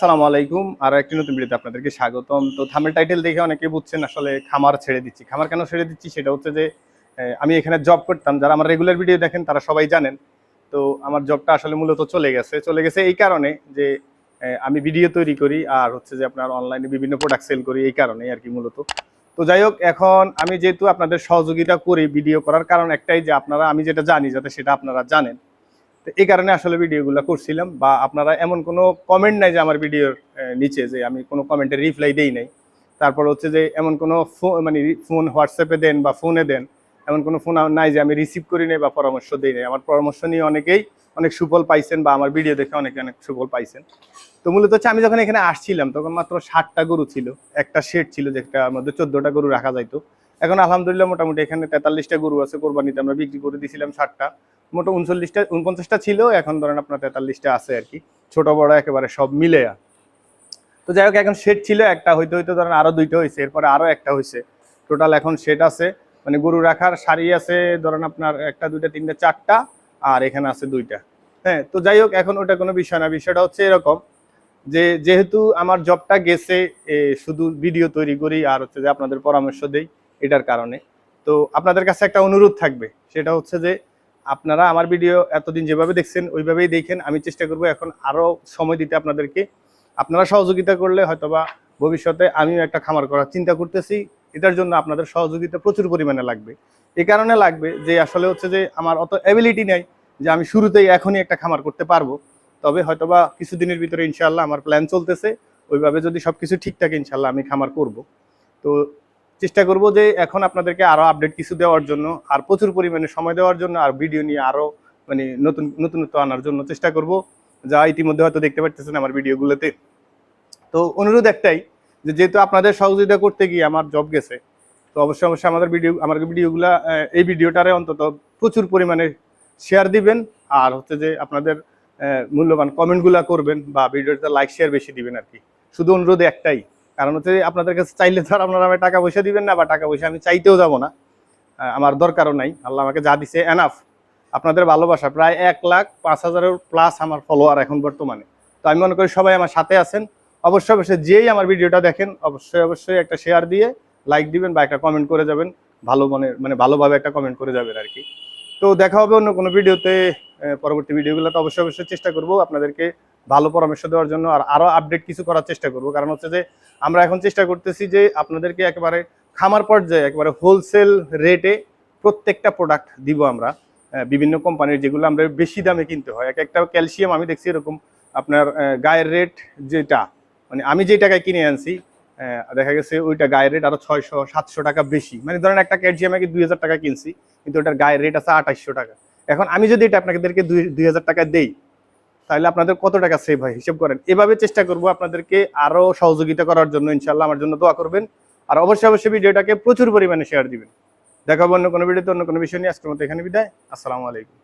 আসসালামু আলাইকুম। আরো একটি নতুন ভিডিওতে আপনাদেরকে স্বাগতম। তো থাম্বনেল টাইটেল দেখে অনেকেই বুঝছেন আসলে খামার ছেড়ে দিচ্ছি। খামার কেন ছেড়ে দিচ্ছি সেটা হচ্ছে যে আমি এখানে জব করতাম। যারা আমার রেগুলার ভিডিও দেখেন তারা সবাই জানেন। তো আমার জবটা আসলে মূলত চলে গেছে এই কারণে যে আমি ভিডিও তৈরি করি আর হচ্ছে যে আপনার অনলাইনে বিভিন্ন প্রোডাক্ট সেল করি, এই কারণেই আর কি মূলত। তো যাই হোক, এখন আমি যেহেতু আপনাদের সহযোগিতা করি ভিডিও করার কারণ একটাই যে আপনারা, আমি যেটা জানি যাতে সেটা আপনারা জানেন। তো এই কারণে আসলে ভিডিওগুলো করছিলাম। বা আপনারা এমন কোনো কমেন্ট নাই যে আমার ভিডিওর নিচে যে আমি কোনো কমেন্টের রিপ্লাই দেই নাই। তারপর হচ্ছে যে এমন কোনো মানে ফোন হোয়াটসঅ্যাপে দেন বা ফোনে দেন, এমন কোনো ফোন নাই যে আমি রিসিভ করি নাই বা পরামর্শ দিই নাই। আমার পরামর্শ নিয়ে অনেকেই অনেক সুফল পাইছেন বা আমার ভিডিও দেখে অনেকে অনেক সুফল পাইছেন। তো মূলত হচ্ছে আমি যখন এখানে আসছিলাম তখন মাত্র 60টা গরু ছিল, একটা শেড ছিল যেটার মধ্যে 14টা গরু রাখা যাইতো। এখন আলহামদুলিল্লাহ মোটামুটি এখানে 43টা গরু আছে, কোরবানিতে আমরা বিক্রি করে দিয়েছিলাম 60টা। মোট 49টা ছিল, এখন ধরেন আপনার 43টা আছে আর কি, ছোট বড় একেবারে সব মিলে। তো যাই হোক, এখন শেড ছিল একটা, হইতে হইতে ধরেন আরো 2টা হয়েছে, এরপরে আরো একটা হয়েছে। টোটাল এখন শেড আছে, মানে গরু রাখার সারি আছে ধরেন আপনার 1টা 2টা 3টা 4টা, আর এখানে আছে 2টা। হ্যাঁ, তো যাই হোক, এখন ওটা কোনো বিষয় না। বিষয়টা হচ্ছে এরকম যে যেহেতু আমার জবটা গেছে, শুধু ভিডিও তৈরি করি আর হচ্ছে যে আপনাদের পরামর্শ দেই, এটার কারণে। তো আপনাদের কাছে একটা অনুরোধ থাকবে, সেটা হচ্ছে যে আপনারা আমার ভিডিও এতদিন যেভাবে দেখছেন ওইভাবেই দেখেন। আমি চেষ্টা করব এখন আরো সময় দিতে আপনাদেরকে। আপনারা সহযোগিতা করলে হয়তোবা ভবিষ্যতে আমিও একটা খামার করার চিন্তা করতেছি। এটার জন্য আপনাদের সহযোগিতা প্রচুর পরিমাণে লাগবে। এই কারণে লাগবে যে আসলে হচ্ছে যে আমার অত অ্যাবিলিটি নেই যে আমি শুরুতেই এখনই একটা খামার করতে পারবো। তবে হয়তোবা কিছুদিনের ভিতরে ইনশাআল্লাহ আমার প্ল্যান চলতেছে, ওইভাবে যদি সবকিছু ঠিক থাকে ইনশাআল্লাহ আমি খামার করব। তো চেষ্টা করব যে এখন আপনাদেরকে আরো আপডেট কিছু দেওয়ার জন্য, আর প্রচুর পরিমাণে সময় দেওয়ার জন্য, আর ভিডিও নিয়ে আরো মানে নতুনত্ব আনার জন্য চেষ্টা করব, যা ইতিমধ্যে হয়তো দেখতে পাচ্ছেন আমার ভিডিওগুলোতে। তো অনুরোধ একটাই, যে যেহেতু আপনাদের সহযোগিতা করতে গিয়ে আমার জব গেছে, তো অবশ্যই আমার ভিডিওগুলা, এই ভিডিওটারে অন্তত প্রচুর পরিমাণে শেয়ার দিবেন। আর হচ্ছে যে আপনাদের মূল্যবান কমেন্টগুলা করবেন বা ভিডিওতে লাইক শেয়ার বেশি দিবেন আর কি। শুধু অনুরোধ একটাই, কারণ হচ্ছে আপনাদের কাছে চাইলে তো আর আপনারা আমি টাকা পয়সা দিবেন না, বা টাকা পয়সা আমি চাইতেও যাব না, আমার দরকারও নাই। আল্লাহ আমাকে যা দিছে এনাফ। আপনাদের ভালোবাসা, প্রায় 1,05,000 প্লাস আমার ফলোয়ার এখন বর্তমানে। তো আমি মনে করি সবাই আমার সাথে আছেন। অবশ্যই যেই আমার ভিডিওটা দেখেন অবশ্যই একটা শেয়ার দিয়ে লাইক দিবেন বা একটা কমেন্ট করে যাবেন, ভালো মানে ভালোভাবে একটা কমেন্ট করে যাবেন আর কি। তো দেখা হবে অন্য কোনো ভিডিওতে। পরবর্তী ভিডিওগুলোতে অবশ্যই চেষ্টা করব আপনাদেরকে ভালো পরামর্শ দেওয়ার জন্য, আর আরো আপডেট কিছু করার চেষ্টা করব। কারণ হচ্ছে যে আমরা এখন চেষ্টা করতেছি যে আপনাদেরকে একেবারে খামার পর্যায়ে একেবারে হোলসেল রেটে প্রত্যেকটা প্রোডাক্ট দিব আমরা। বিভিন্ন কোম্পানির যেগুলো আমরা বেশি দামে কিনতে হয়, একটা ক্যালসিয়াম আমি দেখছি এরকম আপনার গায়ের রেট যেটা, মানে আমি যে টাকায় কিনে আনছি, দেখা গেছে ওইটা গায়ের রেট আরো 600-700 টাকা বেশি। মানে ধরেন একটা ক্যালসিয়াম আমি 2,000 টাকা কিনছি, কিন্তু ওটার গায়ের রেট আছে 2800 টাকা। এখন আমি যদি এটা আপনাদেরকে 2,000 টাকা দেই, তাহলে আপনাদের কত টাকা সেভ হয় হিসেব করেন। এভাবে চেষ্টা করব আপনাদেরকে আরো সহযোগিতা করার জন্য। ইনশাল্লাহ আমার জন্য দোয়া করবেন, আর অবশ্যই ভিডিওটাকে প্রচুর পরিমাণে শেয়ার দিবেন। দেখা হবে অন্য কোনো ভিডিওতে অন্য কোনো বিষয় নিয়ে। আজকের মতো এখানে বিদায়। আসসালামু আলাইকুম।